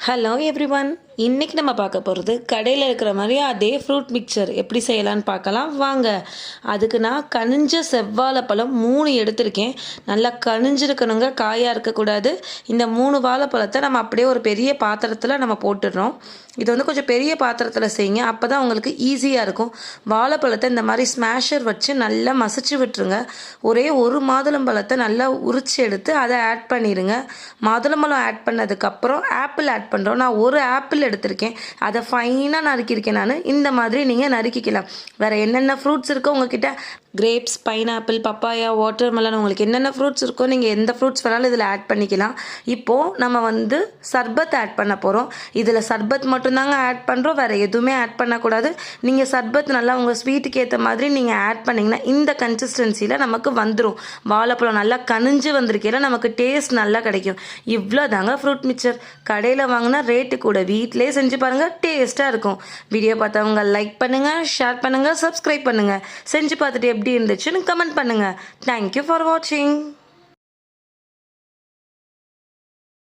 Hello everyone. இன்றைக்கி நம்ம பார்க்க போகிறது கடையில் இருக்கிற மாதிரி அதே ஃப்ரூட் மிக்சர் எப்படி செய்யலான்னு பார்க்கலாம் வாங்க. அதுக்கு நான் கனிஞ்ச செவ்வாழைப்பழம் 3 எடுத்திருக்கேன். நல்லா கனிஞ்சிருக்கணுங்க, காயாக இருக்கக்கூடாது. இந்த 3 வாழைப்பழத்தை நம்ம அப்படியே ஒரு பெரிய பாத்திரத்தில் நம்ம போட்டுடுறோம். இது வந்து கொஞ்சம் பெரிய பாத்திரத்தில் செய்யுங்க, அப்போ தான் உங்களுக்கு ஈஸியாக இருக்கும். வாழைப்பழத்தை இந்த மாதிரி ஸ்மாஷர் வச்சு நல்லா மசிச்சு விட்டுருங்க. ஒரே ஒரு மாதுளம்பழத்தை நல்லா உரிச்சு எடுத்து அதை ஆட் பண்ணிடுங்க. மாதுளம்பழம் ஆட் பண்ணதுக்கப்புறம் ஆப்பிள் ஆட் பண்ணுறோம். நான் ஒரு ஆப்பிள் எடுத்திருக்கேன், அதை ஃபைனாக நறுக்கியிருக்கேன். நான் இந்த மாதிரி நீங்கள் நறுக்கிக்கலாம். வேறு என்னென்ன ஃப்ரூட்ஸ் இருக்கோ உங்ககிட்ட, கிரேப்ஸ், பைனாப்பிள், பப்பாயா, வாட்டர்மெலன், உங்களுக்கு என்னென்ன ஃப்ரூட்ஸ் இருக்கோ நீங்கள் எந்த ஃப்ரூட்ஸ் வேணாலும் இதில் ஆட் பண்ணிக்கலாம். இப்போது நம்ம வந்து சர்பத் ஆட் பண்ண போகிறோம். இதில் சர்பத் மட்டும்தாங்க ஆட் பண்ணுறோம், வேறு எதுவுமே ஆட் பண்ணக்கூடாது. நீங்கள் சர்பத் நல்லா உங்கள் ஸ்வீட்டுக்கு ஏற்ற மாதிரி நீங்கள் ஆட் பண்ணிங்கன்னா இந்த கன்சிஸ்டன்சியில் நமக்கு வந்துடும். வாழைப்பழம் நல்லா கனிஞ்சு வந்திருக்கையில் நமக்கு டேஸ்ட் நல்லா கிடைக்கும். இவ்வளோ தாங்க ஃப்ரூட் மிக்சர். கடையில் வாங்கினா ரேட்டு கூட, வீட்டிலே செஞ்சு பாருங்கள், டேஸ்ட்டாக இருக்கும். வீடியோ பார்த்தவங்க லைக் பண்ணுங்கள், ஷேர் பண்ணுங்கள், சப்ஸ்கிரைப் பண்ணுங்கள். செஞ்சு பார்த்துட்டு எப்படி இருந்துச்சுன்னு கமெண்ட் பண்ணுங்கள். தேங்க்யூ ஃபார் வாட்சிங்.